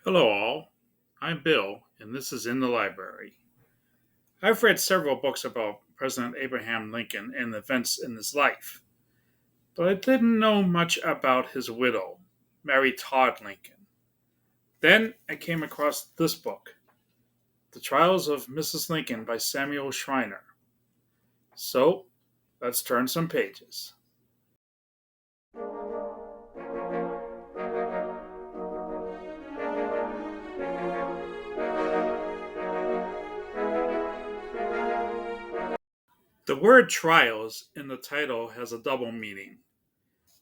Hello, all. I'm Bill, and this is In the Library. I've read several books about President Abraham Lincoln and events in his life, but I didn't know much about his widow, Mary Todd Lincoln. Then I came across this book, The Trials of Mrs. Lincoln by Samuel Schreiner. So, let's turn some pages. The word trials in the title has a double meaning.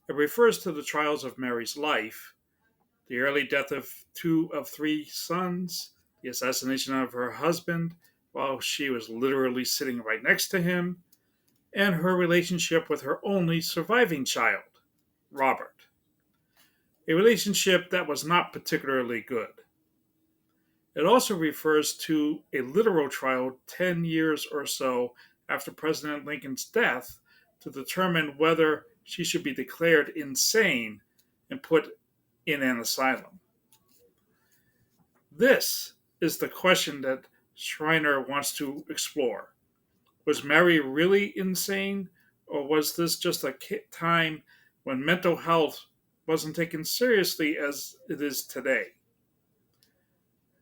It refers to the trials of Mary's life, the early death of two of three sons, the assassination of her husband while she was literally sitting right next to him, and her relationship with her only surviving child, Robert. A relationship that was not particularly good. It also refers to a literal trial 10 years or so after President Lincoln's death to determine whether she should be declared insane and put in an asylum. This is the question that Schreiner wants to explore. Was Mary really insane, or was this just a time when mental health wasn't taken seriously as it is today?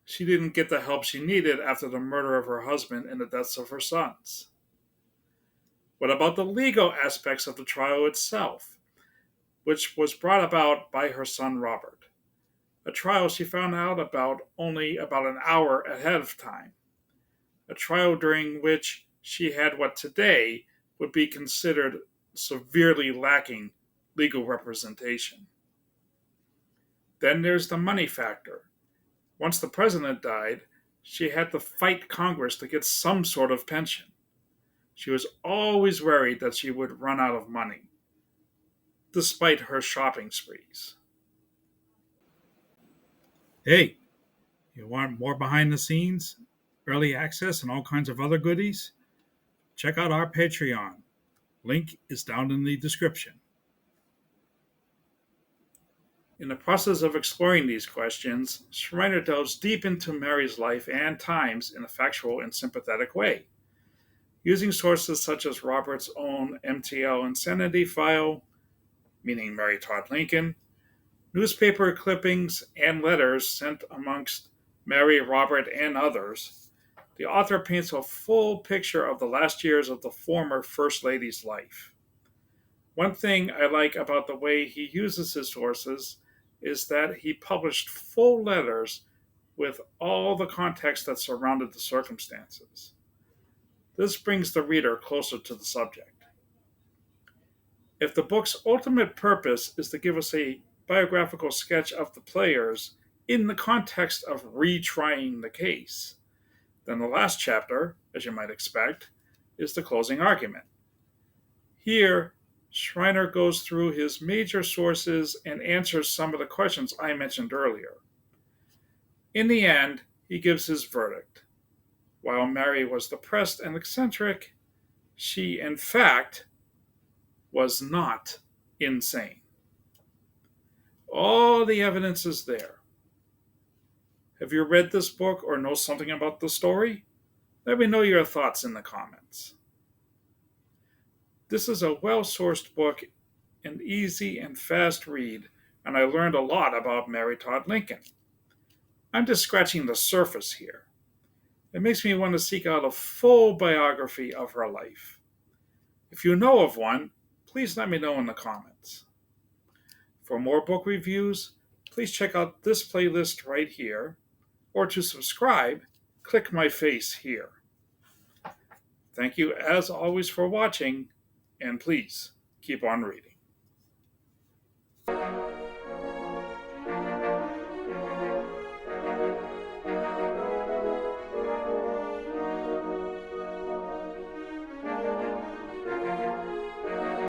She didn't get the help she needed after the murder of her husband and the deaths of her sons. What about the legal aspects of the trial itself, which was brought about by her son Robert? A trial she found out about only about an hour ahead of time. A trial during which she had what today would be considered severely lacking legal representation. Then there's the money factor. Once the president died, she had to fight Congress to get some sort of pension. She was always worried that she would run out of money, despite her shopping sprees. Hey, you want more behind the scenes, early access, and all kinds of other goodies? Check out our Patreon. Link is down in the description. In the process of exploring these questions, Schreiner delves deep into Mary's life and times in a factual and sympathetic way, using sources such as Robert's own MTL Insanity file, meaning Mary Todd Lincoln, newspaper clippings, and letters sent amongst Mary, Robert, and others. The author paints a full picture of the last years of the former First Lady's life. One thing I like about the way he uses his sources is that he published full letters with all the context that surrounded the circumstances. This brings the reader closer to the subject. If the book's ultimate purpose is to give us a biographical sketch of the players in the context of retrying the case, then the last chapter, as you might expect, is the closing argument. Here, Schreiner goes through his major sources and answers some of the questions I mentioned earlier. In the end, he gives his verdict. While Mary was depressed and eccentric, she, in fact, was not insane. All the evidence is there. Have you read this book or know something about the story? Let me know your thoughts in the comments. This is a well sourced book, an easy and fast read, and I learned a lot about Mary Todd Lincoln. I'm just scratching the surface here. It makes me want to seek out a full biography of her life. If you know of one, please let me know in the comments. For more book reviews, please check out this playlist right here, or to subscribe, click my face here. Thank you as always for watching, and please keep on reading.